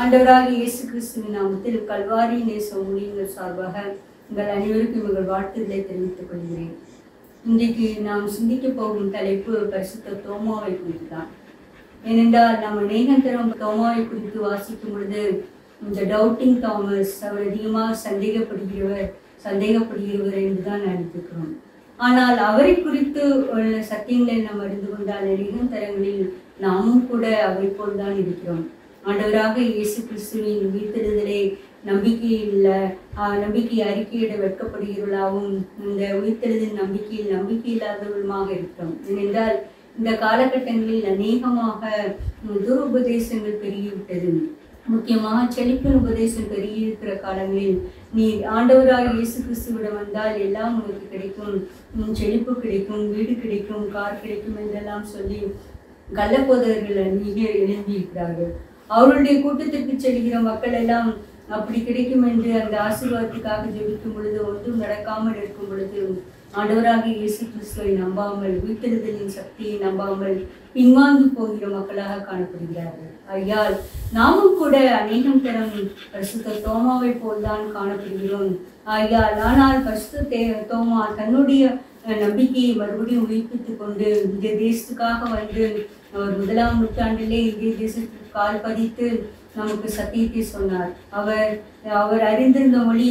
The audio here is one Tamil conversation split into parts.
ஆண்டவராகிய இயேசு கிறிஸ்துவின் நாமத்தில் கல்வாரி நேச ஊழியங்கள் சார்பாக உங்கள் அனைவருக்கும் எங்கள் வாழ்த்துக்களை தெரிவித்துக் கொள்கிறேன். இன்றைக்கு நாம் சிந்திக்க போகும் தலைப்பு பரிசுத்த தோமாவை குறித்து தான். ஏனென்றால் நாம் அநேகந்தரம் தோமாவை குறித்து வாசிக்கும் பொழுது இந்த டவுட்டிங் தாமஸ், அவர் அதிகமாக சந்தேகப்படுகிறவர் என்றுதான் நினைத்துக்கிறோம். ஆனால் அவரை குறித்து உள்ள சத்தியங்களை நாம் அறிந்து கொண்டால் அநேகந்தரங்களில் நாமும் கூட அவரை போல் தான் இருக்கிறோம். ஆண்டவராக இயேசு கிறிஸ்துவின் உயிர்த்தெழுதலை நம்பிக்கை அறிக்கையிட வெட்கப்படுகிறவர்களாகவும் இந்த உயிர்த்தெழுதல் நம்பிக்கை இல்லாதவர்களுமாக இருக்கிறோம். ஏனென்றால் இந்த காலகட்டங்களில் அநேகமாக துருபதேசங்கள் பெருகிவிட்டது. முக்கியமாக செழிப்பின் உபதேசம் பெருகி இருக்கிற காலங்களில் நீ ஆண்டவராக இயேசு கிறிஸ்துவிடம் வந்தால் எல்லாம் உனக்கு கிடைக்கும், செழிப்பு கிடைக்கும், வீடு கிடைக்கும், கார் கிடைக்கும் என்றெல்லாம் சொல்லி கள்ளப்போதகர்கள் எழும்பி இருக்கிறார்கள். அவருடைய கூட்டத்திற்கு செல்கிற மக்கள் எல்லாம் அப்படி கிடைக்கும் என்று அந்த ஆசீர்வாதத்துக்காக ஜெபிக்கும் பொழுது ஒன்றும் நடக்காமல் இருக்கும் பொழுது ஆண்டவராக இயேசு கிறிஸ்துவை நம்பாமல், உயிர்த்தெழுதலின் சக்தியை நம்பாமல் பின்வாங்கி போகிற மக்களாக காணப்படுகிறார்கள். ஐயால் நாமும் கூட அநேகம் தரம் பரிசுத்த தோமாவை போல்தான் காணப்படுகிறோம். ஐயால் ஆனால் பரிசுத்த தோமா தன்னுடைய நம்பிக்கையை மறுபடியும் உயிர்ப்பித்துக் கொண்டு இந்த தேசத்துக்காக வந்து அவர் 1ஆம் நூற்றாண்டிலே இந்திய தேசத்துக்கு கால் பதித்து நமக்கு சத்தியத்தை சொன்னார். அவர் அறிந்திருந்த மொழி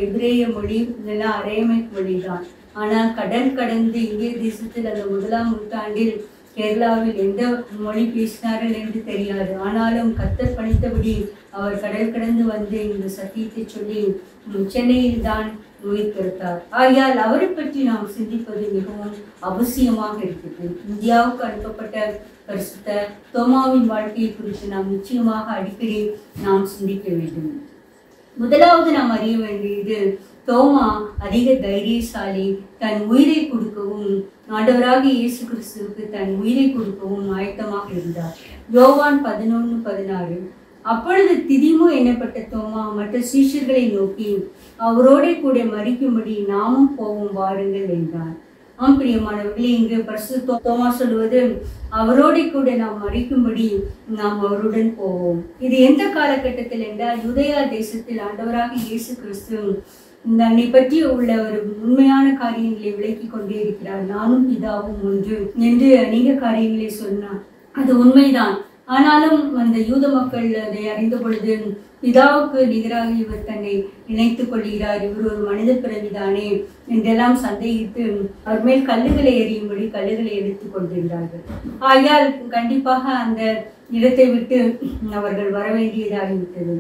எபிரேய மொழி, இல்லைன்னா அரேமிக் மொழி தான். ஆனால் கடல் கடந்து இந்திய தேசத்தில் அந்த 1ஆம் நூற்றாண்டில் கேரளாவில் எந்த மொழி பேசினார்கள் என்று தெரியாது. ஆனாலும் கர்த்தர் பணித்தபடி அவர் கடல் கடந்து வந்து இந்த சத்தியத்தை சொல்லி சென்னையில் தான் உயிர் பெற்றார். ஆகையால் அவரை பற்றி நாம் சிந்திப்பது மிகவும் அவசியமாக இருக்கிறது. இந்தியாவுக்கு அனுப்பப்பட்ட பரிசுத்த தோமாவின் வாழ்க்கையை குறித்து நாம் நிச்சயமாக அடிக்கடி நாம் சிந்திக்க வேண்டும். முதலாவது நாம் அறிய வேண்டியது, தோமா அதிக தைரியசாலி. தன் உயிரை கொடுக்கவும், ஆண்டவராக இயேசு கிறிஸ்துவுக்கு தன் உயிரை கொடுக்கவும் ஆயத்தமாக இருந்தார். யோவான் 11:16. அப்பொழுது திதிமு என்னப்பட்ட தோமா மற்ற சீஷர்களை நோக்கி, அவரோட கூட மரிக்கும்படி நாமும் போவோம் வாருங்கள் என்றார். பிரியமானவர்களே, இங்கு பரிசுத்த தோமா சொல்வது அவரோட கூட நாம் மரிக்கும்படி நாம் அவருடன் போவோம். இது எந்த காலகட்டத்தில் என்றால் யூதேயா தேசத்தில் ஆண்டவராக இயேசு கிறிஸ்து தன்னை பற்றி உள்ள ஒரு உண்மையான காரியங்களை விளக்கி கொண்டே இருக்கிறார். நானும் பிதாவும் ஒன்று என்று அநேக காரியங்களை சொன்னார். அது உண்மைதான். ஆனாலும் அந்த யூத மக்கள் அதை அறிந்த பொழுது பிதாவுக்கு நிகராக இவர் தன்னை இணைத்துக் கொள்கிறார், இவர் ஒரு மனித பிறவிதானே என்றெல்லாம் சந்தேகித்து அவர் மேல் கல்லுகளை எறியும்படி கல்லுகளை எடுத்துக் கொண்டிருந்தார்கள். ஆகையால் கண்டிப்பாக அந்த இடத்தை விட்டு அவர்கள் வர வேண்டியதாகிவிட்டது.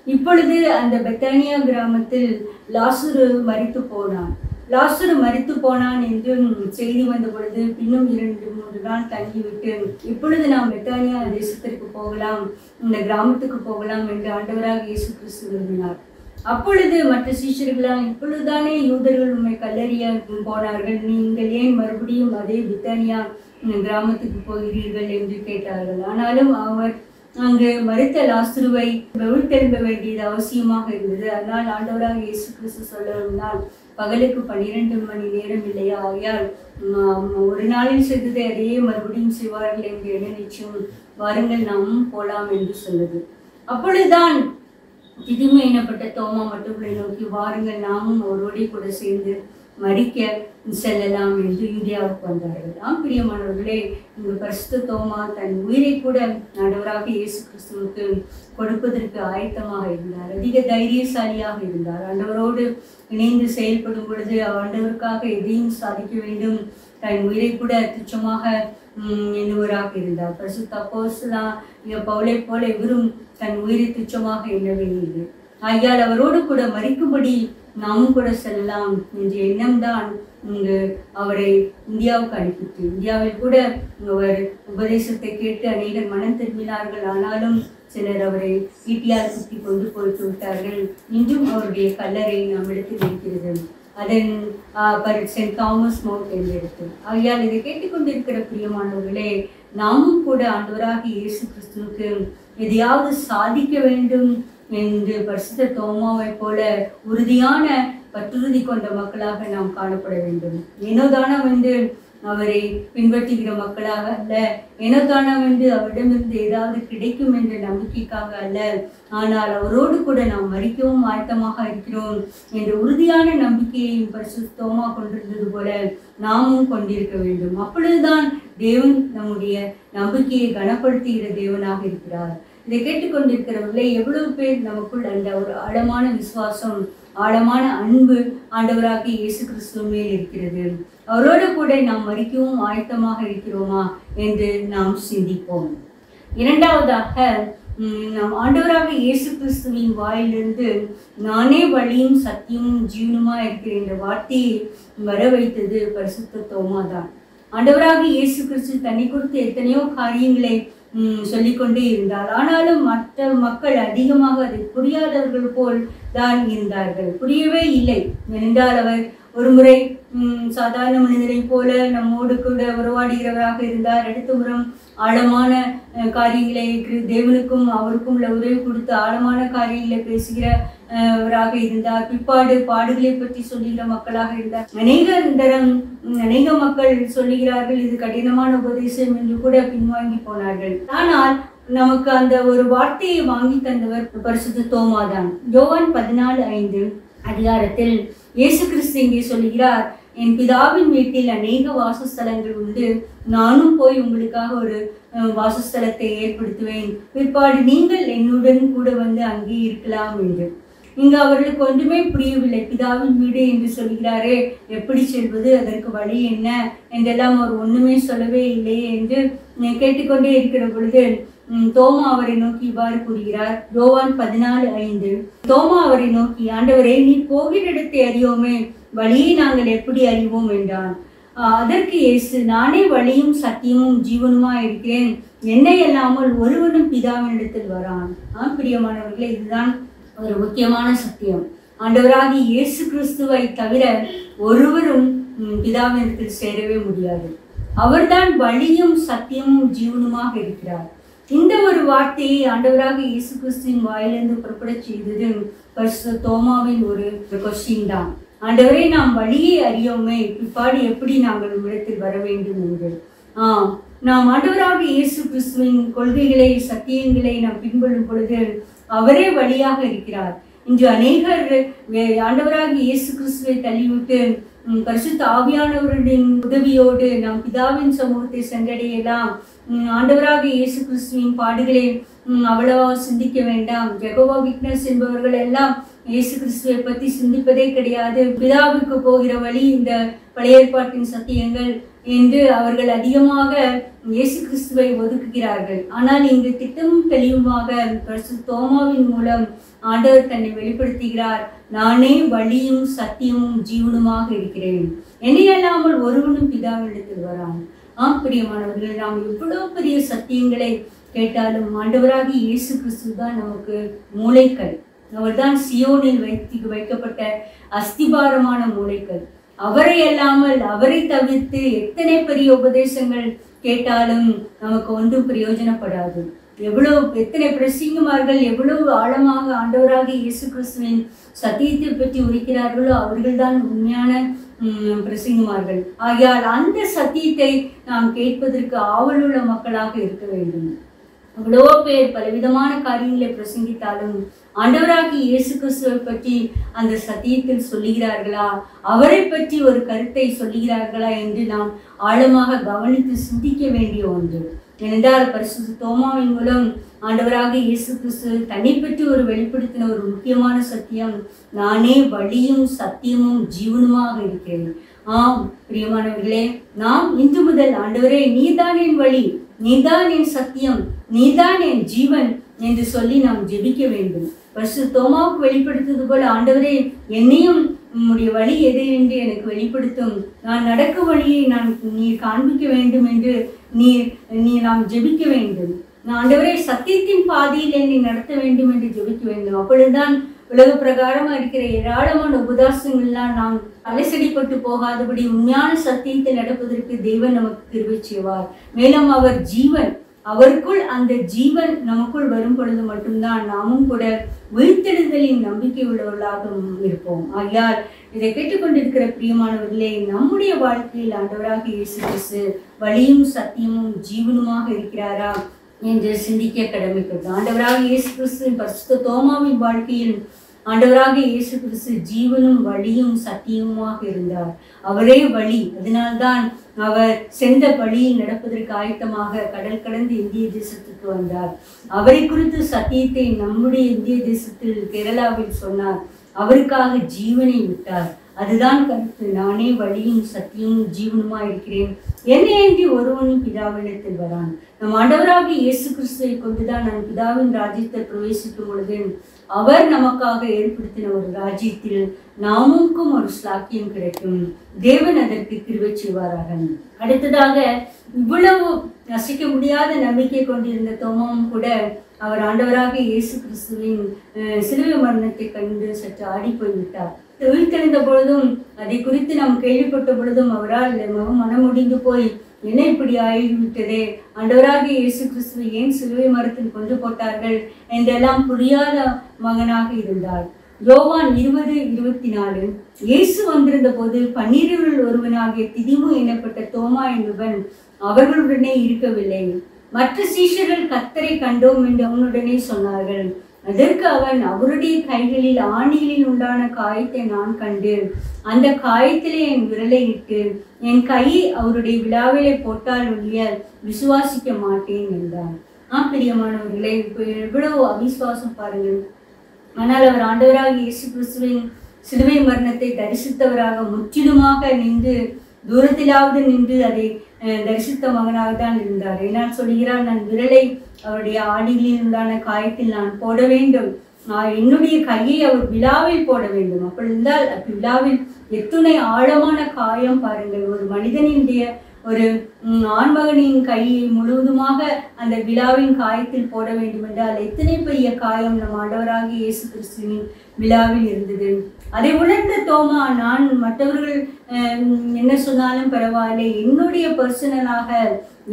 இப்பொழுது அந்த பெத்தானியா கிராமத்தில் லாசரு மரித்து போனான் என்று செய்தி வந்த பொழுது பின்னும் 2-3 நாள் தங்கிவிட்டு இப்பொழுது நாம் பெத்தானியா தேசத்திற்கு போகலாம், இந்த கிராமத்துக்கு போகலாம் என்று ஆண்டவராக இயேசு கிறிஸ்து விரும்பினார். அப்பொழுது மற்ற சீஷர்களால், இப்பொழுதுதானே யூதர்கள் உண்மை கல்லறிய போனார்கள், நீங்கள் ஏன் மறுபடியும் அதே பெத்தானியா கிராமத்துக்கு போகிறீர்கள் என்று கேட்டார்கள். ஆனாலும் அவர் அங்கு மரித்த லாசருவை உயிர்த்தெழும்ப வேண்டியது அவசியமாக இருந்தது. அதனால் ஆண்டவராக இயேசு கிறிஸ்து சொல்லவிருந்தால், பகலுக்கு 12 மணி நேரம் இல்லையா, ஆகையால் ஒரு நாளில் செய்ததை அதையே மறுபடியும் செய்வார்கள் என்று எண்ண நிச்சயம், வாருங்கள் நாமும் போலாம் என்று சொன்னது. அப்பொழுதுதான் திதிமு எனப்பட்ட தோமா மற்றவர்களை நோக்கி, வாருங்கள் நாமும் அவரோட கூட சேர்ந்து மரிக்க செல்லலாம் என்று யூதேயாவுக்கு வந்தார்கள். பிரியமானவர்களே, இங்கு பரிசுத்த தோமா தன் உயிரை கூட ஆண்டவராக இயேசு கிறிஸ்துவுக்கு கொடுப்பதற்கு ஆயத்தமாக இருந்தார். அதிக தைரியசாலியாக இருந்தார். ஆண்டவரோடு இணைந்து செயல்படும் பொழுது ஆண்டவருக்காக எதையும் சாதிக்க வேண்டும், தன் உயிரை கூட துச்சமாக எண்ணுவராக இருந்தார். பரிசுத்த அப்போஸ்தலனாகிய பவுலை போல இவரும் தன் உயிரை துச்சமாக எண்ணவே இல்லை. ஆகையால் அவரோடு கூட மரிக்கும்படி நாமும் கூட செல்லலாம் என்ற எண்ணம் தான் இங்கு அவரை இந்தியாவுக்கு அனுப்பிட்டு, இந்தியாவில் கூட அவர் உபதேசத்தை கேட்டு அநேகர் மனம் திரும்பினார்கள். ஆனாலும் சிலர் அவரை ஈட்டியால் குத்தி கொண்டு போய்த்து விட்டார்கள். இன்றும் அவருடைய கல்லறை நம்மிடத்தில் இருக்கிறது. அதன் சென்ட் தாமஸ் மவுண்ட் என்ற இடத்தில். ஆகையால் இதை கேட்டுக்கொண்டிருக்கிற பிரியமானவர்களே, நாமும் கூட ஆண்டவராக இயேசு கிறிஸ்துவுக்கு எதையாவது சாதிக்க வேண்டும் என்று பரிசுத்த தோமாவை போல உறுதியான பற்றுறுதி கொண்ட மக்களாக நாம் காணப்பட வேண்டும். ஏனோதானம் என்று அவரை பின்பற்றுகிற மக்களாக அல்ல, எனக்கானம் என்று அவரிடமிருந்து ஏதாவது கிடைக்கும் என்ற நம்பிக்கைக்காக அல்ல, ஆனால் அவரோடு கூட நாம் மரிக்கவும் ஆயத்தமாக இருக்கிறோம் என்ற உறுதியான நம்பிக்கையையும் பரிசுத்த தோமா கொண்டிருந்தது போல நாமும் கொண்டிருக்க வேண்டும். அப்பொழுதுதான் தேவன் நம்முடைய நம்பிக்கையை கனப்படுத்துகிற தேவனாக இருக்கிறார். இதை கேட்டுக்கொண்டிருக்கிறவர்களே, எவ்வளவு பேர் நமக்குள் அந்த ஒரு ஆழமான விசுவாசம், ஆழமான அன்பு ஆண்டவராகிய இயேசு கிறிஸ்துவ மேல் இருக்கிறது? அவரோடு கூட நாம் மரிக்கவும் ஆயத்தமாக இருக்கிறோமா என்று நாம் சிந்திப்போம். இரண்டாவதாக, நாம் ஆண்டவராக இயேசு கிறிஸ்துவின் வாயிலிருந்து நானே வழியும் சத்தியமும் ஜீவனுமா இருக்கிற இந்த வார்த்தையை வர வைத்தது பரிசுத்த தோமா தான். ஆண்டவராக இயேசு கிறிஸ்து தன்னை குறித்து எத்தனையோ காரியங்களை சொல்லிக்கொண்டே இருந்தார். ஆனாலும் மற்ற மக்கள் அதிகமாக அதை புரியாதவர்கள் போல் தான் இருந்தார்கள். புரியவே இல்லை. என்றால் அவர் ஒரு முறை சாதாரண மனிதரை போல நம்மோடு கூட உறவாடுகிறவராக இருந்தார். அடுத்த முறம் ஆழமான காரியங்களை தேவனுக்கும் அவருக்கும் உள்ள உறவு கொடுத்து ஆழமான காரியங்களை பேசுகிறவராக இருந்தார். பிற்பாடு பாடுகளை பற்றி சொல்லுகிற மக்களாக இருந்தார். அநேக மக்கள் சொல்லுகிறார்கள் இது கடினமான உபதேசம் என்று கூட பின்வாங்கி போனார்கள். ஆனால் நமக்கு அந்த ஒரு வார்த்தையை வாங்கி தந்தவர் பரிசுத்த தோமா தான். யோவான் 14:5 அதிகாரத்தில் இயேசு கிறிஸ்து இங்கே சொல்லுகிறார், என் பிதாவின் வீட்டில் அநேக வாசஸ்தலங்கள் உண்டு, நானும் போய் உங்களுக்காக ஒரு வாசஸ்தலத்தை ஏற்படுத்துவேன், பிற்பாடு நீங்கள் என்னுடன் கூட வந்து அங்கே இருக்கலாம் என்று. இங்கு அவர்களுக்கு ஒன்றுமே புரியவில்லை. பிதாவின் வீடு என்று சொல்கிறாரே, எப்படி செல்வது, அதற்கு வழி என்ன என்றெல்லாம் அவர் ஒண்ணுமே சொல்லவே இல்லையே என்று கேட்டுக்கொண்டே இருக்கிற பொழுது தோமா அவரை நோக்கி இவ்வாறு கூறுகிறார். யோவான் 14:5 தோமா அவரை நோக்கி, ஆண்டவரே, நீ போகிற இடத்தை அறியோமே, வழியை நாங்கள் எப்படி அறிவோம் என்றான். அதற்கு இயேசு, நானே வழியும் சத்தியமும் ஜீவனுமா இருக்கிறேன், என்னை அல்லாமல் ஒருவனும் பிதாவினிடத்தில் வரான். பிரியமானவர்களே, இதுதான் ஒரு முக்கியமான சத்தியம். ஆண்டவராகிய இயேசு கிறிஸ்துவை தவிர ஒருவரும் பிதாவினிடத்தில் சேரவே முடியாது. அவர்தான் வழியும் சத்தியமும் ஜீவனுமாக இருக்கிறார். இந்த ஒரு வார்த்தையை ஆண்டவராக இயேசு கிறிஸ்துவின் வாயிலிருந்து புறப்பட செய்தது பரிசுத்த தோமாவின் ஒரு கொஸ்டின் தான். ஆண்டவரே, நாம் வழியை அறியோமே, பிற்பாடு எப்படி நாங்கள் இடத்தில் வர வேண்டும் என்று. நாம் ஆண்டவராக இயேசு கிறிஸ்துவின் கொள்கைகளை, சத்தியங்களை நாம் பின்பற்றும் பொழுது அவரே வழியாக இருக்கிறார். இன்று அநேகர் ஆண்டவராக இயேசு கிறிஸ்துவை தள்ளிவிட்டு பரிசுத்த ஆவியானவரின் உதவியோடு நாம் பிதாவின் சமூகத்தை சென்றடையலாம், ஆண்டவராக இயேசு கிறிஸ்துவின் பாடுகளை அவ்வளவா சிந்திக்க வேண்டாம், ஜெகோவா விட்னஸ் என்பவர்கள் எல்லாம் இயேசு கிறிஸ்துவை பற்றி சிந்திப்பதே கிடையாது, பிதாவுக்கு போகிற வழி இந்த பழைய ஏற்பாட்டின் சத்தியங்கள் என்று அவர்கள் அதிகமாக இயேசு கிறிஸ்துவை ஒதுக்குகிறார்கள். ஆனால் இங்கு திட்டமும் தெளிவுமாக பரிசுத்த தோமாவின் மூலம் ஆண்டவர் தன்னை வெளிப்படுத்துகிறார். நானே வழியும் சத்தியமும் ஜீவனுமாக இருக்கிறேன், என்னை அல்லாமல் ஒருவனும் பிதாவினிடத்தில் வரான். பிரியமானவர்கள், நாம் எவ்வளவு பெரிய சத்தியங்களை கேட்டாலும் ஆண்டவராகி இயேசு கிறிஸ்து தான் நமக்கு மூளைக்கல். அவர்தான் சியோனில் வைக்கப்பட்ட அஸ்திபாரமான மூளைக்கல். அவரை அல்லாமல், அவரை தவிர்த்து எத்தனை பெரிய உபதேசங்கள் கேட்டாலும் நமக்கு ஒன்றும் பிரயோஜனப்படாது. எத்தனை பிரசங்கிமார்கள் எவ்வளவு ஆழமாக ஆண்டவராக இயேசு கிறிஸ்துவின் சத்தியத்தை பற்றி உரைக்கிறார்களோ அவர்கள்தான் உண்மையான பிரசங்கிமார்கள். ஆகையால் அந்த சத்தியத்தை நாம் கேட்பதற்கு ஆவலுள்ள மக்களாக இருக்க வேண்டும். அவ்வளோ பேர் பலவிதமான காரியங்களை பிரசங்கித்தாலும் ஆண்டவராகி இயேசு கிறிஸ்துவை பற்றி அந்த சத்தியத்தில் சொல்லுகிறார்களா, அவரை பற்றி ஒரு கருத்தை சொல்லுகிறார்களா என்று நாம் ஆழமாக கவனித்து சிந்திக்க வேண்டிய ஒன்று. ஏனென்றால் பரிசுத்த தோமாவின் மூலம் ஆண்டவராக இயேசு கிறிஸ்து தன்னை பற்றி ஒரு வெளிப்படுத்தின ஒரு முக்கியமான சத்தியம், நானே வழியும் சத்தியமும் ஜீவனுமாக இருக்கிறேன். பிரியமானவர்களே, நாம் இன்று முதல் ஆண்டவரே, நீதான் என் வழி, நீதான் என் சத்தியம், நீதான் என் ஜீவன் என்று சொல்லி நாம் ஜெபிக்க வேண்டும். பரிசுத்த தோமாவுக்கு வெளிப்படுத்துவது போல, ஆண்டவரே, என்னையும் உம்முடைய வழி எது என்று எனக்கு வெளிப்படுத்தும், நான் நடக்கும் வழியை நீர் காண்பிக்க வேண்டும் என்று நாம் ஜெபிக்க வேண்டும். ஆண்டவரே, சத்தியத்தின் பாதையில் என்னை நடத்த வேண்டும் என்று ஜெபிக்க வேண்டும். அப்பொழுதுதான் உலக பிரகாரமா இருக்கிற ஏராளமான உபதாசங்கள்லாம் நாம் அலைசடிப்பட்டு போகாதபடி உண்மையான சத்தியத்தை நடப்பதற்கு தேவன் நமக்கு கிருபை செய்வார். மேலும் அவர் ஜீவன், அவருக்குள் அந்த ஜீவன் நமக்குள் வரும் பொழுது மட்டும்தான் நாமும் கூட உயிர்த்தெழுதலின் நம்பிக்கை உள்ளவர்களாக இருப்போம். ஆகையால் இதை கேட்டுக்கொண்டிருக்கிற பிரியமானவர்களே, நம்முடைய வாழ்க்கையில் ஆண்டவராக இயேசு கிறிஸ்து வழியும் சத்தியமும் ஜீவனுமாக இருக்கிறாரா என்று சிந்திக்க கடமைப்பட்டது. ஆண்டவராக இயேசு கிறிஸ்துவின் பரிசுத்த தோமாவின் வாழ்க்கையில் ஆண்டவராக இயேசு கிறிஸ்து ஜீவனும் வழியும் சத்தியமுமாக இருந்தார். அவரே வழி. அதனால்தான் அவர் சென்ற வழியில் நடப்பதற்கு ஆயத்தமாக கடல் கடந்து இந்திய தேசத்துக்கு வந்தார். அவரை குறித்து சத்தியத்தை நம்முடைய இந்திய தேசத்தில் கேரளாவில் சொன்னார். அவருக்காக ஜீவனை விட்டார். அதுதான் கருத்து. நானே வழியும் சத்தியமும் ஜீவனுமா இருக்கிறேன், என்னை அன்றி ஒருவனும் பிதாவிடத்தில் வரான். நம் ஆண்டவராக இயேசு கிறிஸ்துவை கொண்டுதான் நான் பிதாவின் ராஜ்யத்தை பிரவேசிக்கும் பொழுது அவர் நமக்காக ஏற்படுத்தின ஒரு ராஜ்யத்தில் நாமுக்கும் ஒரு ஸ்லாக்கியம் கிடைக்கும். தேவன் அதற்கு கிருபை செய்வாராக. அடுத்ததாக, இவ்வளவு அசைக்க முடியாத நம்பிக்கை கொண்டிருந்த தோமாவும் கூட அவர் ஆண்டவராக இயேசு கிறிஸ்துவின் சிலுவை மரணத்தை கண்டு சற்று ஆடி போய்விட்டார். உயிர்த்தெழுந்த பொழுதும் அதை குறித்து நாம் கேள்விப்பட்ட பொழுதும் அவரால் மனம் முடிந்து போய், என்ன இப்படி ஆகிவிட்டதே, ஆண்டவராக இயேசு கிறிஸ்துவை ஏன் சிலுவை மரத்தில் கொண்டு போட்டார்கள் என்றெல்லாம் புரியாத மகனாக இருந்தார். யோவான் 20:24 இயேசு வந்திருந்த போது 12 ஒருவனாகிய திதிமு எனப்பட்ட தோமா என்பவன் அவர்களுடனே இருக்கவில்லை. மற்ற சீஷர்கள் கர்த்தரை கண்டோம் என்று அவனுடனே சொன்னார்கள். அதற்கு அவன், அவருடைய கைகளில் ஆணிகளில் உண்டான காயத்தை நான் கண்டு அந்த காயத்திலே என் விரலை இட்டு என் கையை அவருடைய விழாவிலே போட்டால் ஒழிய விசுவாசிக்க மாட்டேன் என்றான். பிரியமானவர்களே, இப்போ எவ்வளவு அவிசுவாசம் பாருங்கள். ஆனால் அவர் ஆண்டவராக இயேசு கிறிஸ்துவின் சிலுவை மரணத்தை தரிசித்தவராக முற்றிலுமாக நின்று, தூரத்திலாவது நின்று அதை தரிசித்த மகனாக தான் இருந்தார். என்னால் சொல்கிறார், நான் விரலை அவருடைய ஆடிகளில் உண்டான காயத்தில் நான் போட வேண்டும், என்னுடைய கையை அவர் விழாவில் போட வேண்டும். அப்படி இருந்தால் விழாவில் எத்துணை ஆழமான காயம் பாருங்கள். ஒரு மனிதனுடைய ஒரு ஆண்மகனின் கையை முழுவதுமாக அந்த விழாவின் காயத்தில் போட வேண்டும் என்றால் எத்தனை பெரிய காயம் நம் ஆண்டவராக இயேசு கிறிஸ்துவின் விழாவில் இருந்தது. அதை உணர்ந்த தோமா, நான் மற்றவர்கள் என்ன சொன்னாலும் பரவாயில்லை, என்னுடைய பர்சனலாக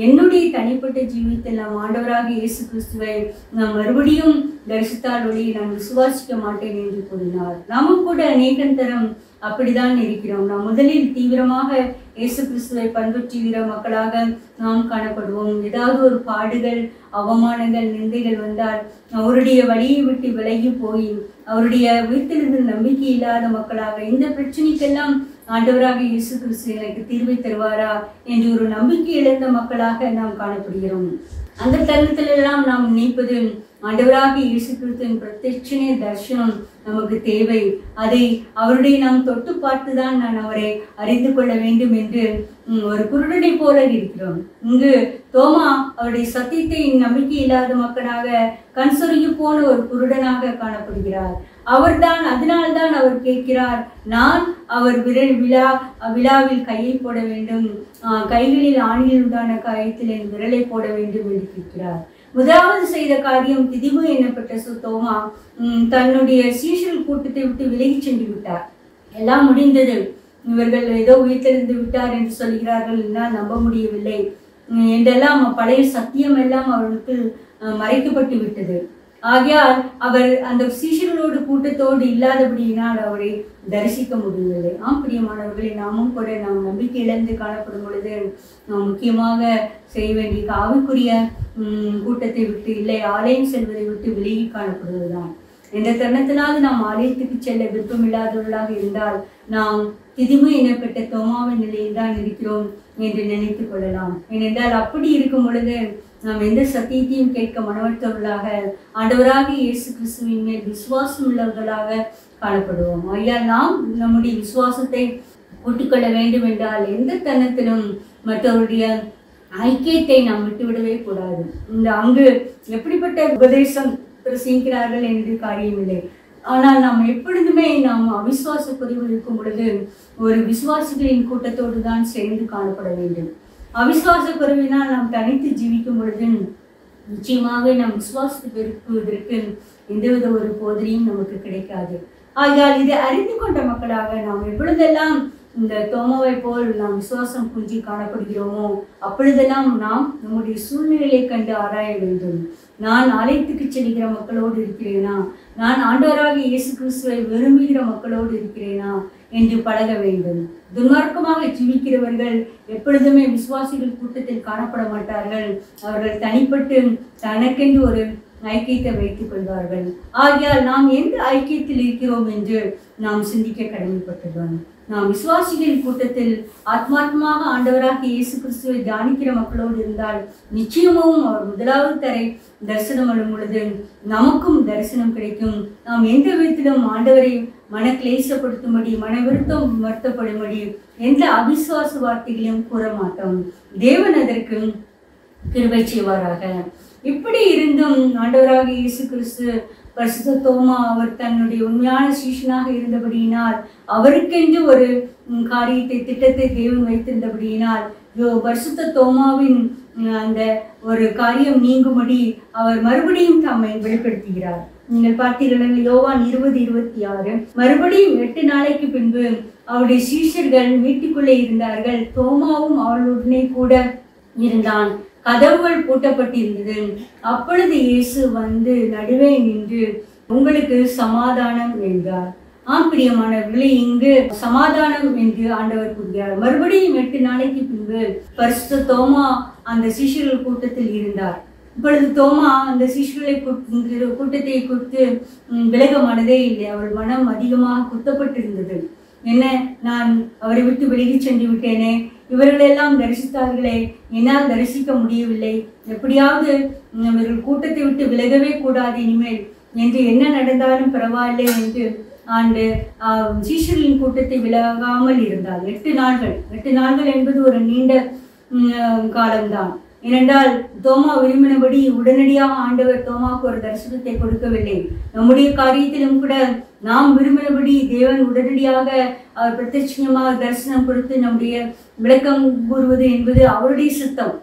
என்னுடைய தனிப்பட்ட ஜீவிதத்தில் நாம் ஆண்டவராக இயேசு கிறிஸ்துவை நாம் மறுபடியும் தரிசித்தால் ஒளி நான் விசுவாசிக்க மாட்டேன் என்று கூறினார். நாமும் கூட அநேகம் தரம் அப்படிதான் இருக்கிறோம். நாம் முதலில் தீவிரமாக இயேசு கிறிஸ்துவை பண்பற்றுகிற மக்களாக நாம் காணப்படுவோம். ஏதாவது ஒரு பாடுகள், அவமானங்கள், நிந்தைகள் வந்தால் அவருடைய வழியை விட்டு விலகி போய் அவருடைய உயிர்த்தெழுதல் நம்பிக்கை இல்லாத மக்களாக, இந்த பிரச்சனைக்கெல்லாம் ஆண்டவராக இயேசு கிறிஸ்து எனக்கு தீர்வை தருவாரா என்று ஒரு நம்பிக்கை இழந்த மக்களாக நாம் காணப்படுகிறோம். அந்த தருணத்திலெல்லாம் நாம் நினைப்பது, ஆண்டவராக இயேசு கிறிஸ்துவின் பிரத்யட்சண தரிசனம் நமக்கு தேவை, அதை அவருடைய நாம் தொட்டு பார்த்துதான் நான் அவரை அறிந்து கொள்ள வேண்டும் என்று ஒரு குருடனை போல இருக்கிறோம். இங்கு தோமா அவருடைய சத்தியத்தை நம்பிக்கை இல்லாத மக்களாக கண் சொருகி போன ஒரு குருடனாக காணப்படுகிறார். அவர்தான், அதனால்தான் அவர் கேட்கிறார், நான் அவர் விழாவில் கையை போட வேண்டும், கைகளில் ஆணியில் உண்டான காயத்தில் என் விரலை போட வேண்டும் என்று கேட்கிறார். முதலாவது செய்த காரியம், திதிமு என்னப்பட்ட தோமா தன்னுடைய சீஷர்கள் கூட்டத்தை விட்டு விலகி சென்று விட்டார். எல்லாம் முடிந்தது, இவர்கள் ஏதோ உயிர்த்தெழுந்து விட்டார் என்று சொல்கிறார்கள், என்னால் நம்ப முடியவில்லை என்றெல்லாம் பழைய சத்தியம் எல்லாம் அவர்களுக்கு மறைக்கப்பட்டு விட்டது. ஆகையால் அவர் அந்த சீஷர்களோடு கூட்டத்தோடு இல்லாதபடியினால் அவரை தரிசிக்க முடியவில்லை. பிரியமானவர்களை, நாமும் கூட நாம் நம்பிக்கை இழந்து காணப்படும் பொழுது நாம் முக்கியமாக செய்ய வேண்டிய ஆவிக்குரிய கூட்டத்தை விட்டு, இல்லை ஆலயம் செல்வதை விட்டு விலகி காணப்படுவதுதான். எந்த தருணத்தினாவது நாம் ஆலயத்துக்கு செல்ல விருப்பமில்லாதவர்களாக இருந்தால் நாம் திதிமு எனப்பட்ட தோமாவின் நிலையில் தான் இருக்கிறோம் என்று நினைத்து கொள்ளலாம். ஏனென்றால் அப்படி இருக்கும் பொழுது நாம் எந்த சத்தியத்தையும் கேட்க மனமற்றவர்களாக, ஆண்டவராக இயேசு கிறிஸ்துவின் மேல் விசுவாசம் உள்ளவர்களாக காணப்படுவோம். ஐயா, நாம் நம்முடைய விசுவாசத்தை கூட்டிக்கொள்ள வேண்டும் என்றால் எந்த தருணத்திலும் மற்றவருடைய ஐக்கியத்தை நாம் விட்டுவிடவே கூடாது. இந்த அங்கு எப்படிப்பட்ட உபதேசம் பிரசங்கிக்கிறார்கள் என்று காரியமில்லை. ஆனால் நாம் எப்பொழுதுமே நாம் அவிசுவாச குறைவு இருக்கும் பொழுது ஒரு விசுவாசிகளின் கூட்டத்தோடு தான் சேர்ந்து காணப்பட வேண்டும். அவிசுவாச குறைவினால் நாம் தனித்து ஜீவிக்கும் பொழுது நிச்சயமாக நாம் விசுவாசத்தை பெருக்குவதற்கு எந்தவித ஒரு போதனையும் நமக்கு கிடைக்காது. ஆகையால் இதை அறிந்து கொண்ட மக்களாக நாம் எப்பொழுதெல்லாம் இந்த தோமாவை போல் நாம் விசுவாசம் குன்றி காணப்படுகிறோமோ அப்பொழுதெல்லாம் நாம் நம்முடைய சூழ்நிலையை கண்டு ஆராய வேண்டும். நான் ஆலயத்துக்கு செல்கிற மக்களோடு இருக்கிறேனா, நான் ஆண்டவராக இயேசு கிறிஸ்துவை விரும்புகிற மக்களோடு இருக்கிறேனா என்று பழக வேண்டும். துன்மார்க்கமாக ஜீவிக்கிறவர்கள் எப்பொழுதுமே விசுவாசிகள் கூட்டத்தில் காணப்பட மாட்டார்கள். அவர்கள் தனிப்பட்டு தனக்கென்று ஒரு ஐக்கியத்தை வைத்துக் கொள்வார்கள். ஆகையால் நாம் எந்த ஐக்கியத்தில் இருக்கிறோம் என்று நாம் சிந்திக்க கடமைப்பட்டுள்ளோம். நாம் விசுவாசிகளின் கூட்டத்தில் ஆத்மாத்மாக ஆண்டவராக இயேசு கிறிஸ்துவை தியானிக்கிற மக்களோடு இருந்தால் நிச்சயமும் அவர் முதலாவது தரை தரிசனம் அடையும் பொழுது நமக்கும் தரிசனம் கிடைக்கும். நாம் எந்த விதத்திலும் ஆண்டவரை மனக்லேசப்படுத்தும்படி வருத்தப்படும்படி எந்த அவிசுவாச வார்த்தைகளையும் கூற மாட்டோம். தேவன் அதற்கு கிருபை செய்வாராக. இப்படி இருந்தும் ஆண்டவராக இயேசு கிறிஸ்து பரிசுத்த தோமா அவர் தன்னுடைய உண்மையான சீஷனாக இருந்தபடியினால், அவருக்கென்று ஒரு காரியத்தை திட்டத்தை தேவன் வைத்திருந்தபடியினால் பரிசுத்த தோமாவின் அந்த ஒரு காரியம் நீங்கும்படி அவர் மறுபடியும் தம்மை வெளிப்படுத்துகிறார். நீங்கள் பார்த்தீர்கள் யோவான் 20:26. மறுபடியும் 8 நாளைக்கு பின்பு அவருடைய சீஷர்கள் வீட்டுக்குள்ளே இருந்தார்கள். தோமாவும் அவளுடனே கூட இருந்தான். கதவுகள் பூட்டப்பட்டிருந்தது. அப்பொழுது இயேசு வந்து நடுவே நின்று உங்களுக்கு சமாதானம் என்றார். பிரியமானவர்களே, இங்கு சமாதானம் என்று ஆண்டவர் கூறுகிறார். மறுபடியும் 8 நாளைக்கு பின்பு பரிசுத்த தோமா அந்த சீஷர்கள் கூட்டத்தில் இருந்தார். இப்பொழுது தோமா அந்த சீஷர்களை கூட்டத்தை குறித்து விலக மனதே இல்லை. அவள் மனம் அதிகமாக குத்தப்பட்டிருந்தது. என்ன, நான் அவரை விட்டு விலகி சென்று விட்டேனே, இவர்களெல்லாம் தரிசித்தார்களே, என்னால் தரிசிக்க முடியவில்லை, எப்படியாவது இவர்கள் கூட்டத்தை விட்டு விலகவே கூடாது இனிமேல் என்று என்ன நடந்தாலும் பரவாயில்லை என்று ஆண்டு சீஷர்களின் கூட்டத்தை விலகாமல் இருந்தார். 8 நாள்கள் என்பது ஒரு நீண்ட காலம்தான். ஏனென்றால் தோமா விரும்பினபடி உடனடியாக ஆண்டவர் தோமாவுக்கு ஒரு தரிசனத்தை கொடுக்கவில்லை. நம்முடைய காரியத்திலும் கூட நாம் விரும்பினபடி தேவன் உடனடியாக அவர் பிரத்யட்சமாக தரிசனம் கொடுத்து நம்முடைய விளக்கம் கூறுவது என்பது அவருடைய சித்தம்.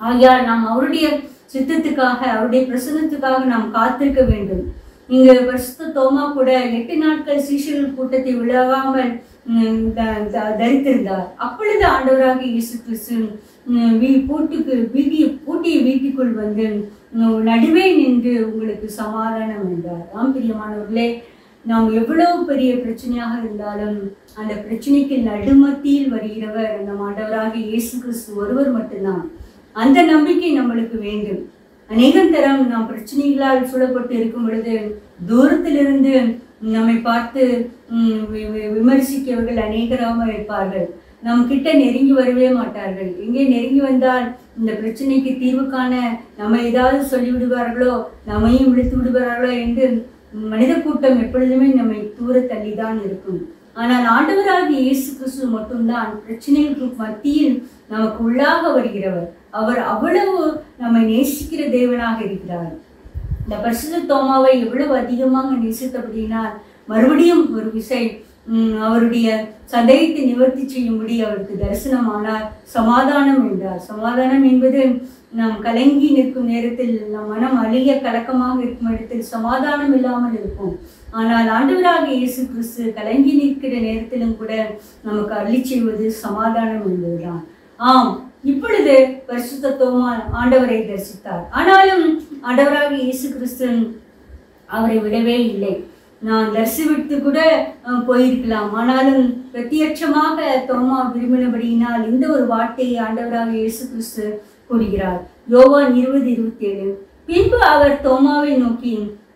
ஆகையால் நாம் அவருடைய சித்தத்துக்காக, அவருடைய பிரசன்னத்துக்காக நாம் காத்திருக்க வேண்டும். இங்கு பரிசுத்த தோமா கூட 8 நாட்கள் சீஷர்கள் கூட்டத்தை விலகாமல் தரித்திருந்தார். அப்பொழுது ஆண்டவராக இயேசு கிறிஸ்து பூட்டிய வீட்டுக்குள் வந்து நடுவே நின்று உங்களுக்கு சமாதானம் என்றார். பிரியமானவர்களே, நாம் எவ்வளவு பெரிய பிரச்சனையாக இருந்தாலும் அந்த பிரச்சனைக்கு நடுமத்தியில் வருகிறவர் நம் ஆண்டவராக இயேசு கிறிஸ்து ஒருவர் மட்டும்தான். அந்த நம்பிக்கை நம்மளுக்கு வேண்டும். அநேகம் தரம் நாம் பிரச்சனைகளால் சூழப்பட்டு இருக்கும் பொழுது தூரத்திலிருந்து நம்மை பார்த்து விமர்சிக்கவர்கள் அநேகராக இருப்பார்கள். நம் கிட்ட நெருங்கி வரவே மாட்டார்கள். எங்கே நெருங்கி வந்தால் இந்த பிரச்சனைக்கு தீர்வு காண நம்ம ஏதாவது சொல்லிவிடுவார்களோ, நம்மையும் விடுத்து விடுவார்களோ என்று மனித கூட்டம் எப்பொழுதுமே நம்மை தூர தள்ளிதான் இருக்கும். ஆனால் ஆண்டவராகிய இயேசு கிறிஸ்து மட்டும்தான் பிரச்சனைகளுக்கு மத்தியில் நமக்கு உள்ளாக வருகிறவர். அவர் அவ்வளவு நம்மை நேசிக்கிற தேவனாக இருக்கிறார். இந்த பரிசுத்த தோமாவை எவ்வளவு அதிகமாக நேசித்தபடினால் மறுபடியும் ஒரு விசை அவருடைய சந்தேகத்தை நிவர்த்தி செய்யும்படி அவருக்கு தரிசனமானார். சமாதானம் என்றார். சமாதானம் என்பது நாம் கலங்கி நிற்கும் நேரத்தில், நம் மனம் அழிய கலக்கமாக இருக்கும் இடத்தில் சமாதானம் இல்லாமல் இருக்கும். ஆனால் ஆண்டவராக இயேசு கிறிஸ்து கலங்கி நிற்கிற நேரத்திலும் கூட நமக்கு அள்ளி செய்வது சமாதானம் என்பதுதான். இப்பொழுது பரிசுத்த தோமா ஆண்டவரை தரிசித்தார். ஆனாலும் ஆண்டவராக இயேசு கிறிஸ்து அவரை விடவே இல்லை. நான் தரிசிவிட்டு கூட போயிருக்கலாம். ஆனாலும் பிரத்யட்சமாக தோமா விரும்பினபடியினால் இந்த ஒரு வார்த்தையை ஆண்டவராக இயேசு கிறிஸ்து கூறுகிறார். யோவான் 20:27. பின்பு அவர் தோமாவை நோக்கி,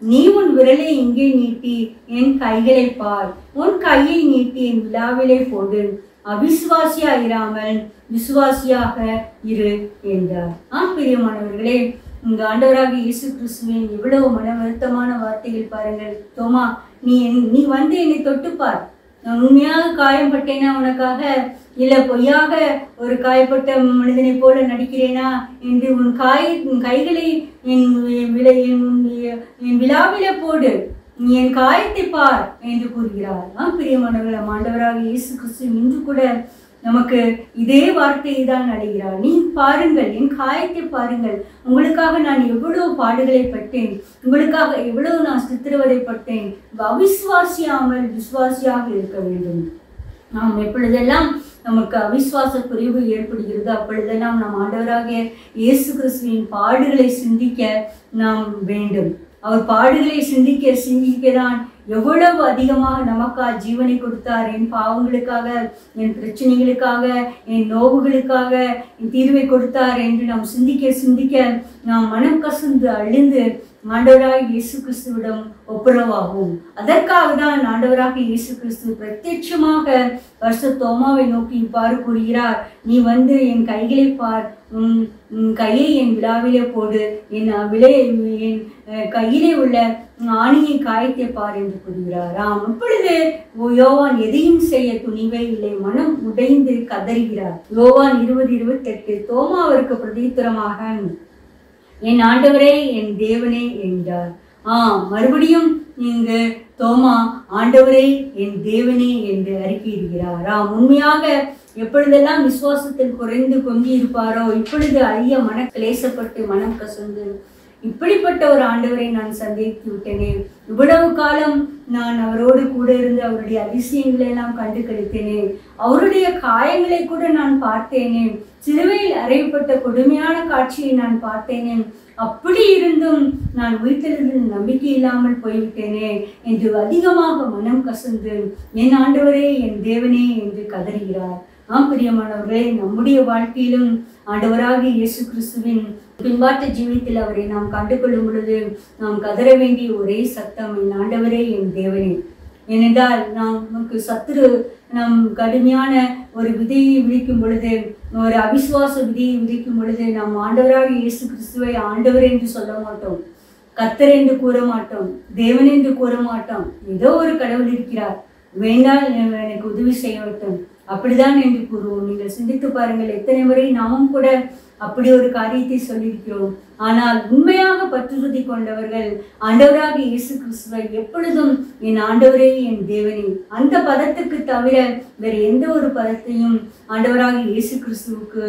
நீ உன் விரலை இங்கே நீட்டி என் கைகளை பார், உன் கையை நீட்டி என் விழாவிலே போடு, அவிசுவாசியா இராமல் விசுவாசியாக இரு என்றார். பிரியமானவர்களே, இங்கு ஆண்டவராக இயேசு கிறிஸ்துவின் எவ்வளவு மன வருத்தமான வார்த்தைகள் பாருங்கள். தோமா, நீ வந்து என்னை தொட்டுப்பார். நான் உண்மையாக காயப்பட்டேனா உனக்காக, இல்லை பொய்யாக ஒரு காயப்பட்ட மனிதனை போல நடிக்கிறேனா என்று உன் கைகளை என் விழாவில போடு, நீ என் காயத்தை பார் என்று கூறுகிறார். பிரியமானவர்கள், ஆண்டவராக இயேசு கிறிஸ்து இன்று கூட நமக்கு இதே வார்த்தையை தான் அழைகிறார். நீ பாருங்கள், என் காயத்தை பாருங்கள், உங்களுக்காக நான் எவ்வளவு பாடுகளை பட்டேன், உங்களுக்காக எவ்வளவு நான் சித்திரவதைப்பட்டேன். அவிசுவாசியாமல் விசுவாசியாக இருக்க வேண்டும். நாம் எப்பொழுதெல்லாம் நமக்கு அவிசுவாச குறைவு ஏற்படுகிறது அப்பொழுதெல்லாம் நம் ஆண்டவராகிய இயேசு கிறிஸ்துவின் பாடுகளை சிந்திக்க நாம் வேண்டும். அவர் பாடுகளை சிந்திக்கதான் எவ்வளவு அதிகமாக நமக்காக ஜீவனை கொடுத்தார். என் பாவங்களுக்காக, என் பிரச்சனைகளுக்காக, என் நோவுகளுக்காக என் தீர்வை கொடுத்தார் என்று நாம் சிந்திக்க நாம் மனம் கசந்து அழிந்து ஆண்டவராக இயேசு கிறிஸ்துவிடம் ஒப்புரவாகும். அதற்காக தான் ஆண்டவராக இயேசு கிறிஸ்து பிரத்யட்சமாக பரிசுத்த தோமாவை நோக்கி இவ்வாறு கூறுகிறார், நீ வந்து என் கைகளை பார், உன் கையை என் விழாவிலே போடு, என் கையிலே உள்ள ஆணியை காயத்தை பார் என்று கூறுகிறார். இப்பொழுது யோவான் எதையும் செய்ய துணிவே இல்லை, மனம் உடைந்து கதறுகிறார். யோவான் 20:28 தோமா அவருக்கு பிரதித்திரமாக, என் ஆண்டவரே என் தேவனே என்றார். மறுபடியும் இங்கு தோமா ஆண்டவரே என் தேவனே என்று அறிக்கையிடுகிறார். உண்மையாக எப்பொழுதெல்லாம் விசுவாசத்தில் குறைந்து கொண்டு இருப்பாரோ இப்பொழுது ஐய மன கிளேசப்பட்டு மனம் கசந்து இப்படிப்பட்ட ஒரு ஆண்டவரை நான் சந்தித்து விட்டேனே, இவ்வளவு காலம் நான் அவரோடு கூட இருந்து அவருடைய அதிசயங்களை எல்லாம் கண்டு கழித்தேனே, அவருடைய காயங்களை கூட நான் பார்த்தேனே, சிலுவையில் அறையப்பட்ட கொடுமையான காட்சியை நான் பார்த்தேனே, அப்படி இருந்தும் நான் உயிர்த்தெழுதலில் நம்பிக்கை இல்லாமல் போய்விட்டேனே என்று அதிகமாக மனம் கசந்து என் ஆண்டவரே என் தேவனே என்று கதறுகிறார். பிரியமானவர்களே, நம்முடைய வாழ்க்கையிலும் ஆண்டவராக இயேசு கிறிஸ்துவின் பின்பாட்டு ஜீவியத்தில் அவரை நாம் கண்டுகொள்ளும் பொழுது நாம் கதற வேண்டிய ஒரே சத்தம், என் ஆண்டவரே என் தேவனே. ஏனென்றால் நமக்கு சத்துரு நம் கடுமையான ஒரு விதையை விதிக்கும் பொழுது, ஒரு அவிசுவாச விதையை விதிக்கும் பொழுது நாம் ஆண்டவராக இயேசு கிறிஸ்துவை ஆண்டவர் என்று சொல்ல மாட்டோம், கர்த்தர் என்று கூற மாட்டோம், தேவன் என்று கூற மாட்டோம். ஏதோ ஒரு கடவுள் இருக்கிறார், வேண்டால் எனக்கு உதவி செய்யட்டும், அப்படிதான் என்று கூறுவோம். நீங்கள் சிந்தித்து பாருங்கள், எத்தனை முறை நாமும் கூட அப்படி ஒரு காரியத்தை சொல்லியிருக்கிறோம். ஆனால் உண்மையாக பற்றுறுதி கொண்டவர்கள் ஆண்டவராக இயேசு கிறிஸ்துவை எப்பொழுதும் என் ஆண்டவரே என் தேவனே, அந்த பதத்துக்கு தவிர வேறு எந்த ஒரு பதத்தையும் ஆண்டவராக இயேசு கிறிஸ்துவுக்கு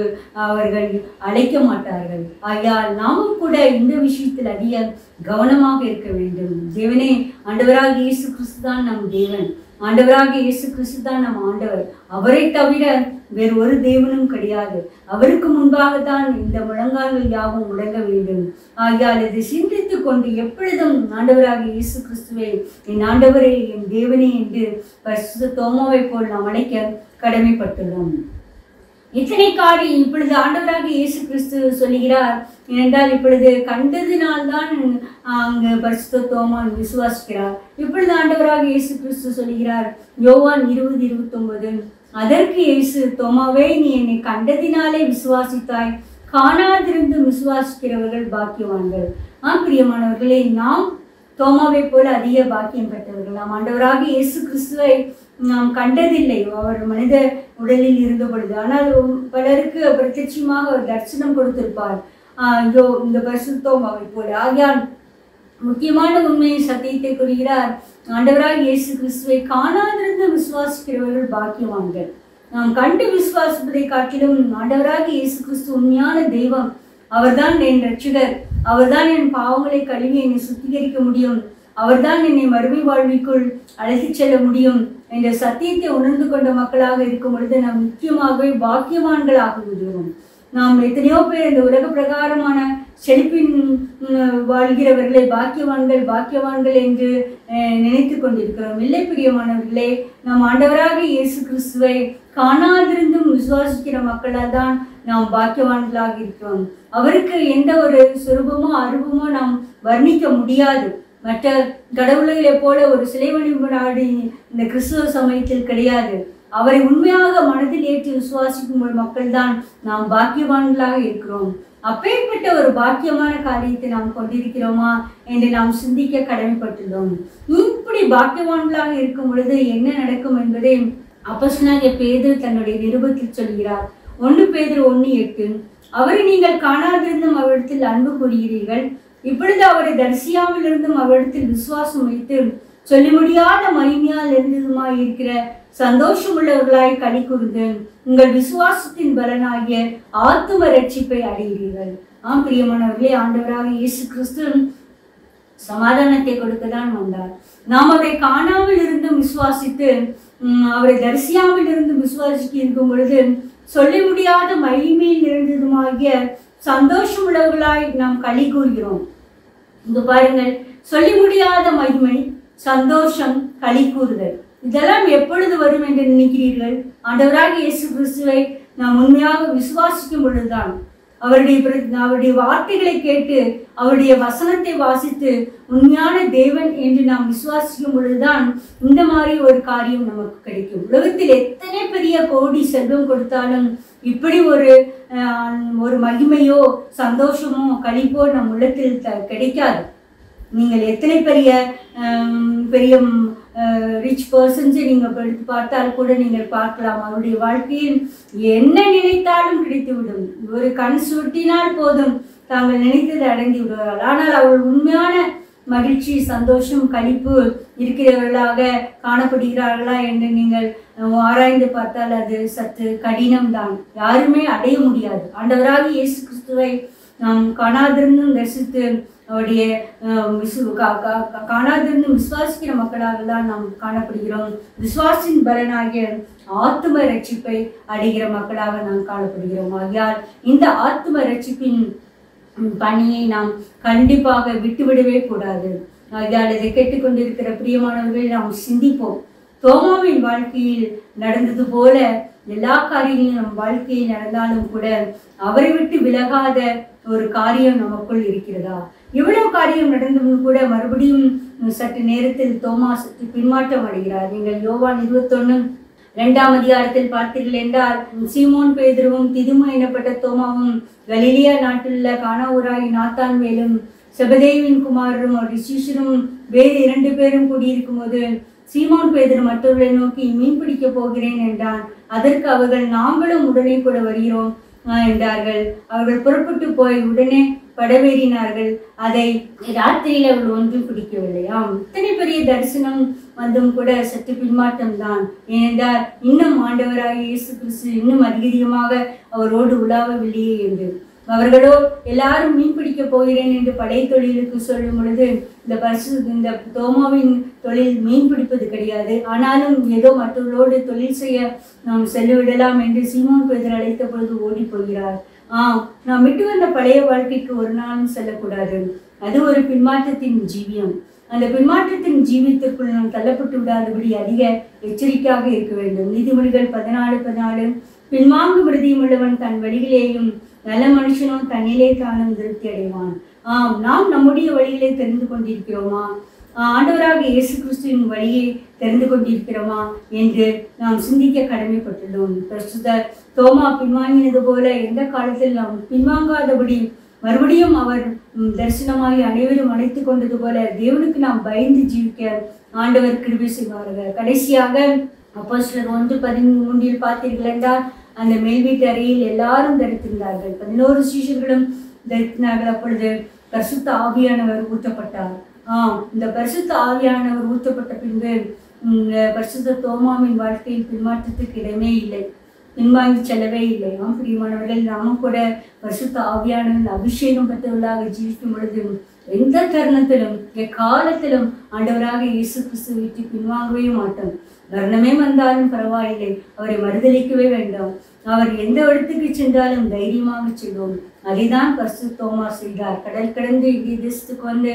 அவர்கள் அழைக்க மாட்டார்கள். ஆகையால் நாமும் கூட இந்த விஷயத்தில் அதிக கவனமாக இருக்க வேண்டும். தேவனே, ஆண்டவராக இயேசு கிறிஸ்து தான் நம் தேவன், ஆண்டவராக இயேசு கிறிஸ்து தான் நம் ஆண்டவர், அவரை தவிர வேறு ஒரு தேவனும் கிடையாது. அவருக்கு முன்பாக தான் இந்த முழங்கால்கள் யாவும் முடங்க வேண்டும். ஆகையால் இதை சிந்தித்து கொண்டு எப்பொழுதும் ஆண்டவராக இயேசு கிறிஸ்துவை என் ஆண்டவரே என் தேவனே என்று பரிசுத்த தோமாவை போல் நாம் அழைக்க கடமைப்பட்டுள்ளோம். இத்தனை காரியம் இப்பொழுது ஆண்டவராக இயேசு கிறிஸ்து சொல்லுகிறார். ஏனென்றால் இப்பொழுது கண்டதினால்தான் அங்கு பரிசுத்த தோமான் விசுவாசிக்கிறார். இப்பொழுது ஆண்டவராக இயேசு கிறிஸ்து சொல்லுகிறார். யோவான் 20:29 அதற்கு இயேசு, தோமாவே, நீ என்னை கண்டதினாலே விசுவாசித்தாய், காணாதிருந்து விசுவாசிக்கிறவர்கள் பாக்கியவான்கள். பிரியமானவர்களே, நாம் தோமாவை போல அதிக பாக்கியம் பெற்றவர்கள். நாம் ஆண்டவராக இயேசு கிறிஸ்துவை நாம் கண்டதில்லை, அவர் மனித உடலில் இருந்த பொழுது. ஆனால் பலருக்கு பிரத்யட்சமாக ஒரு தரிசனம் கொடுத்திருப்பார், இந்த பரிசுத்த தோமாவை போல. ஆகையால் முக்கியமான உண்மையை சத்தியத்தை கூறுகிறார். ஆண்டவராக இயேசு கிறிஸ்துவை காணாதிருந்து விசுவாசிக்கிறவர்கள் பாக்கியவான்கள். நாம் கண்டு விசுவாசிப்பதை காட்டிலும் ஆண்டவராக இயேசு கிறிஸ்து உண்மையான தெய்வம், அவர்தான் என் ரட்சகர், அவர்தான் என் பாவங்களை கழுவி என்னை சுத்திகரிக்க முடியும், அவர்தான் என்னை மறுமை வாழ்விக்குள் அழைத்துச் செல்ல முடியும் என்ற சத்தியத்தை உணர்ந்து கொண்ட மக்களாக இருக்கும் பொழுது நாம் முக்கியமாகவே பாக்கியவான்களாக விடுவோம். நாம் எத்தனையோ பேர் இந்த உலக பிரகாரமான செழிப்பின் வாழ்கிறவர்களை பாக்கியவான்கள் என்று நினைத்து கொண்டிருக்கிறோம். இல்லை பிரியமானவர்களே, நாம் ஆண்டவராக இயேசு கிறிஸ்துவை காணாதிருந்தும் விசுவாசிக்கிற மக்களால் தான் நாம் பாக்கியவான்களாக இருக்கிறோம். அவருக்கு எந்த ஒரு சுரூபமோ அரூபமோ நாம் வர்ணிக்க முடியாது. மற்ற கடவுள்களை போல ஒரு சிலை வழிபாடு இந்த கிறிஸ்துவ சமயத்தில் கிடையாது. அவரை உண்மையாக மனதில் ஏற்றி விசுவாசிக்கும் மக்கள் தான் நாம் பாக்கியவான்களாக இருக்கிறோம். அப்பேற்பட்ட ஒரு பாக்கியமான காரியத்தை நாம் கொண்டிருக்கிறோமா என்று நாம் சிந்திக்க கடமைப்பட்டுள்ளோம். இப்படி பாக்கியவான்களாக இருக்கும் பொழுது என்ன நடக்கும் என்பதை அப்போஸ்தலனாகிய பேதுரு தன்னுடைய நிருபத்தில் சொல்கிறார். 1 பேதுரு 1:8 அவரை நீங்கள் காணாதிருந்தும் அவரிடத்தில் அன்பு கூறுகிறீர்கள், இப்பொழுது அவரை தரிசியாமலிருந்தும் அவரிடத்தில் விசுவாசம் வைத்து சொல்லி முடியாத மகிமையால் இருந்ததுமாய் இருக்கிற சந்தோஷமுள்ளவர்களாய் களி கூர்ந்து உங்கள் விசுவாசத்தின் பலனாகிய ஆத்தும ரட்சிப்பை அடைகிறீர்கள். பிரியமானவர்களே, ஆண்டவராக இயேசு கிறிஸ்து சமாதானத்தை கொடுக்கதான் வந்தார். நாம் அவரை காணாமல் இருந்தும் விசுவாசித்து அவரை தரிசியாமல் இருந்து விசுவாசிக்க இருக்கும் பொழுது சொல்ல முடியாத மகிமையில் நிறைந்ததுமாகிய சந்தோஷம் உள்ளவர்களாய் நாம் களி கூறுகிறோம். இங்க பாருங்கள், சொல்ல முடியாத மகிமை, சந்தோஷம், களி கூறுதல், இதெல்லாம் எப்பொழுது வரும் என்று நினைக்கிறீர்கள்? ஆண்டவராகிய இயேசு கிறிஸ்துவை நாம் உண்மையாக விசுவாசிக்கும் பொழுதுதான். அவருடைய வார்த்தைகளை கேட்டு அவருடைய வசனத்தை வாசித்து உண்மையான தேவன் என்று நாம் விசுவாசிக்கும் பொழுதுதான் இந்த மாதிரி ஒரு காரியம் நமக்கு கிடைக்கும். உலகத்தில் எத்தனை பெரிய கோடி செல்வம் கொடுத்தாலும் இப்படி ஒரு மகிமையோ சந்தோஷமோ களிப்போ நம் உள்ளத்தில் கிடைக்காது. நீங்கள் எத்தனை பெரிய பெரிய ரிச் பர்சன்ஸை நீங்கள் எடுத்து பார்த்தால் கூட நீங்கள் பார்க்கலாம், அவருடைய வாழ்க்கையில் என்ன நினைத்தாலும் கிடைத்துவிடும். ஒரு கண் சுட்டினால் போதும் தாங்கள் நினைத்ததை அடைந்து விடுவார்கள். ஆனால் அவர்கள் உண்மையான மகிழ்ச்சி, சந்தோஷம், களிப்பு இருக்கிறவர்களாக காணப்படுகிறார்களா என்று நீங்கள் ஆராய்ந்து பார்த்தால் அது சற்று கடினம்தான். யாருமே அடைய முடியாது. ஆண்டவராகிய இயேசு கிறிஸ்துவை நாம் காணாதிருந்தும் தரிசித்து அவருடைய காணாதிருந்தும் விசுவாசிக்கிற மக்களாக தான் நாம் காணப்படுகிறோம். விசுவாசின் பலனாகிய ஆத்தும ரட்சிப்பை அடைகிற மக்களாக நாம் காணப்படுகிறோம். ஆகையால் இந்த ஆத்தும ரட்சிப்பின் பணியை நாம் கண்டிப்பாக விட்டுவிடவே கூடாது. ஆகையால் இதை கேட்டுக்கொண்டிருக்கிற பிரியமானவர்களை நாம் சிந்திப்போம். தோமாவின் வாழ்க்கையில் நடந்தது போல எல்லா காரியங்களும் நம் வாழ்க்கையில் நடந்தாலும் கூட அவரை விட்டு விலகாத ஒரு காரியம் நமக்குள் இருக்கிறதா? இவ்வளவு காரியம் நடந்தும் கூட மறுபடியும் சற்று நேரத்தில் தோமா சற்று பின்மாற்றம் அடைகிறார். நீங்கள் யோவான் 21:2 அதிகாரத்தில் பார்த்தீர்கள் என்றால், சீமோன் பேதுருவும் திதுமு எனப்பட்ட தோமாவும் கலிலியா நாட்டிலுள்ள கானா ஊராகி நாத்தான்வேலும் செபதேவின் குமாரரும் அவருடைய சீஷரும் வேறு 2 பேரும் கூடியிருக்கும் போது சீமோன் பேதுரு மற்றவர்களை நோக்கி மீன் பிடிக்க போகிறேன் என்றான். அதற்கு அவர்கள் நாங்களும் உடனே கூட வருகிறோம் என்றார்கள். அவர்கள் புறப்பட்டு போய் உடனே படவேறினார்கள். அதை ராத்திரியில் அவர்கள் ஒன்றும் பிடிக்கவில்லையாம். இத்தனை பெரிய தரிசனம் வந்தும் கூட சற்று பின்மாற்றம் தான். ஏனென்றால் இன்னும் ஆண்டவராகிய இயேசு கிறிஸ்து இன்னும் அதிகமாக அவரோடு உலாவவில்லையே என்று. அவர்களோ எல்லாரும் மீன் பிடிக்க போகிறேன் என்று படை தொழிலுக்கு சொல்லும் பொழுது இந்த தோமாவின் தொழில் மீன் பிடிப்பது கிடையாது. ஆனாலும் ஏதோ மற்றவர்களோடு தொழில் செய்ய நாம் செல்லுவிடலாம் என்று சீமோன் பேதுரு அழைத்த பொழுது ஓடி போகிறார். நாம் விட்டு வந்த பழைய வாழ்க்கைக்கு ஒரு நாளும் செல்லக்கூடாது. அது ஒரு பின்மாற்றத்தின் ஜீவியம். அந்த பின்மாற்றத்தின் ஜீவியத்திற்குள் நாம் தள்ளப்பட்டு விடாதபடி அதிக எச்சரிக்கையாக இருக்க வேண்டும். நீதிமொழிகள் 14:14 பின்வாங்கும் விருதியும் உள்ளவன் தன் வழிகளேயும் நல்ல மனுஷனும் தன்னிலே தானும் திருப்தி அடைவான். நாம் நம்முடைய வழிகளை தெரிந்து கொண்டிருக்கிறோமா? ஆண்டவராக இயேசு கிறிஸ்துவின் வழியை தெரிந்து கொண்டிருக்கிறோமா என்று நாம் சிந்திக்க கடமைப்பட்டுள்ளோம். பிரசுத்த தோமா பின்வாங்கினது போல எந்த காலத்தில் நாம் பின்வாங்காதபடி மறுபடியும் அவர் தரிசனமாகி அனைவரும் அழைத்து கொண்டது போல தேவனுக்கு நாம் பயந்து ஜீவிக்க ஆண்டவர் கிருபை செய்வார்கள். கடைசியாக அப்போஸ்தலர் 1:13 பார்த்தீர்கள் என்றால், அந்த மேல் வீட்டு அறையில் எல்லாரும் தரித்திருந்தார்கள். 11 சீஷர்களும் தரித்தினார்கள். அப்பொழுது பரிசுத்த ஆவியானவர் ஊற்றப்பட்டார். இந்த பரிசுத்த ஆவியானவர் ஊற்றப்பட்ட பின்பு பரிசுத்த தோமாவின் வாழ்க்கையில் பின்மாற்றத்துக்கு இடமே இல்லை, பின்வாங்கி செல்லவே இல்லை. பிரியமானவர்கள், நாமும் கூட பரிசுத்த ஆவியானவரின் அபிஷேகம் பெற்றவர்களாக ஜீவிக்கும் பொழுது எந்த தருணத்திலும் எக்காலத்திலும் ஆண்டவராக இயேசு கிறிஸ்து விட்டு பின்வாங்கவே மாட்டோம். மரணமே வந்தாலும் பரவாயில்லை, அவரை மறுதளிக்கவே வேண்டாம். அவர் எந்த இடத்துக்கு சென்றாலும் தைரியமாக செல்வோம். அதைதான் பரிசுத்த தோமா செய்தார். கடல் கடந்து இங்கே தேசத்துக்கு வந்து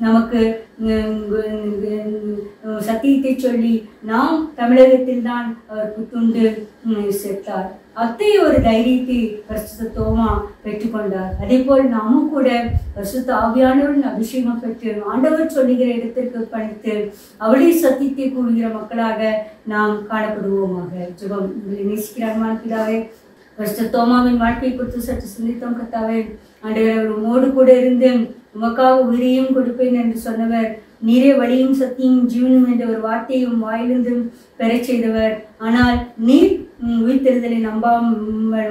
நமக்கு சத்தியத்தை சொல்லி நாம் தமிழகத்தில் தான் அவர் புத்துண்டு சேர்த்தார். அத்தகைய ஒரு தைரியத்தை பரிசுத்த தோமா பெற்றுக்கொண்டார். அதே போல் நாமும் கூட பரிசுத்த ஆவியானவரின் அபிஷேகம் பெற்று ஆண்டவர் சொல்லுகிற இடத்திற்கு பணித்து அவருடைய சத்தியத்தை கூறுகிற மக்களாக நாம் காணப்படுவோமாக. ஜெபம். உங்களை நேசிக்கிறார் பிதாவே, பரிசுத்த தோமாவின் வாழ்க்கை குறித்து சற்று சிந்தித்தோம் கர்த்தாவே. ஆண்டவர் உமோடு கூட இருந்து உமக்காக உயிரையும் கொடுப்பேன் என்று சொன்னவர், நீரே வழியும் சத்தியும் ஜீவனும் என்ற ஒரு வார்த்தையும் வாயிலிருந்தும் பெறச் செய்தவர். ஆனால் நீர் உயிர்த்தெழுதலை நம்பாமல்,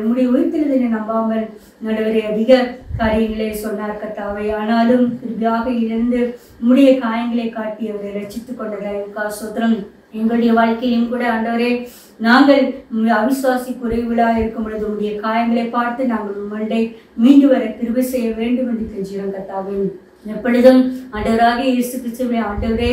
உம்முடைய உயிர்த்தெழுதலை நம்பாமல் நடுவரை அதிக காரியங்களை சொன்னார் கர்த்தாவே. ஆனாலும் திருப்தியாக இழந்து உம்முடைய காயங்களை காட்டி அவரை ரட்சித்துக் கொண்டதாக சோத்திரம். எங்களுடைய வாழ்க்கையிலும் கூட ஆண்டவரே, நாங்கள் அவிசுவாசி குறைவுகளாக இருக்கும் பொழுது உடைய காயங்களை பார்த்து நாங்கள் உம்முடைய மீண்டு வர கிருபை செய்ய வேண்டும் என்று கெஞ்சுகிறோம் கர்த்தாவே. எப்பொழுதும் ஆண்டவராக இயேசு கிறிஸ்துவே ஆண்டவரே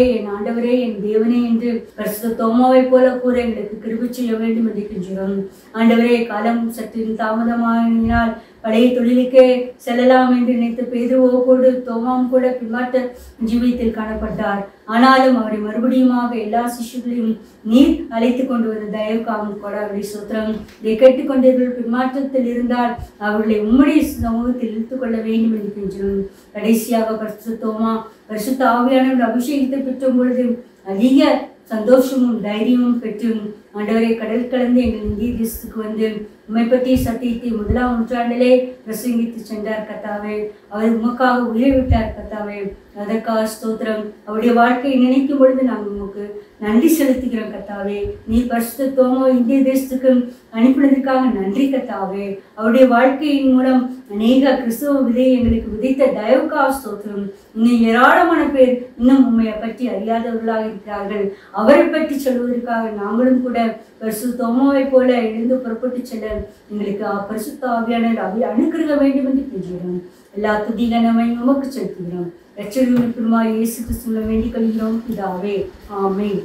என் தேவனே என்று பரிசுத்த தோமாவை போல கூற எங்களுக்கு கிருபை செய்ய வேண்டும் என்று கெஞ்சுகிறோம். ஆண்டவரே, காலம் சற்று தாமதமானால் பழைய தொழிலுக்கே செல்லலாம் என்று நினைத்த பேதுருவோடு தோமாவும் கூட பின்மாற்ற ஜீவியத்தில் காணப்பட்டார். ஆனாலும் அவரை மறுபடியுமாக எல்லா சிஷ்யர்களையும் நீர் அழைத்து கொண்டு வந்த தயவுக்காகவும் கொடாவடி சோத்திரம். இதை கேட்டுக்கொண்டவர்கள் பின்மாற்றத்தில் இருந்தால் அவர்களை உம்முடைய சமூகத்தில் இழுத்துக் கொள்ள வேண்டும் என்று கெஞ்சினோம். கடைசியாக பரிசுத்த தோமா பரிசுத்த ஆவியானவர் அபிஷேகத்தை பெற்ற பொழுது அதிக சந்தோஷமும் தைரியமும் பெற்று ஆண்டவரை கடல் கலந்து எங்கள் இந்திய தேசத்துக்கு வந்து உண்மை பற்றிய சத்தியத்தை 1ஆம் நூற்றாண்டிலே பிரசங்கித்து சென்றார் கர்த்தாவே. அவர் உமக்காக உயிரை விட்டார் கர்த்தாவே. அதற்காக ஸ்தோத்திரம். அவருடைய வாழ்க்கையை நினைக்கும் பொழுது நாங்கள் உமக்கு நன்றி செலுத்துகிறோம் கர்த்தாவே. நீ பரிசுத்த தோமா இந்திய தேசத்துக்கு அனுப்பினதுக்காக நன்றி கர்த்தாவே. அவருடைய வாழ்க்கையின் மூலம் அநேக கிறிஸ்துவ விதையை எங்களுக்கு விதைத்த தயவுக்காக ஸ்தோத்திரம். இன்னும் ஏராளமான பேர் இன்னும் உண்மையை பற்றி அறியாதவர்களாக இருக்கிறார்கள். அவரை பற்றி சொல்வதற்காக நாங்களும் கூட பரிசுத்த தோமாவை போல எழுந்து புறப்பட்டு செல்ல எங்களுக்கு பரிசுத்த ஆவியானவர் அனுக்கிரக வேண்டும் என்று கெஞ்சுகிறோம். எல்லா துதி கனமை உமக்கு செலுத்துகிறோம். இரட்சகருமாய் இயேசு கிறிஸ்துவின் வேண்டிக் கொள்கிறோம் பிதாவே. ஆமென்.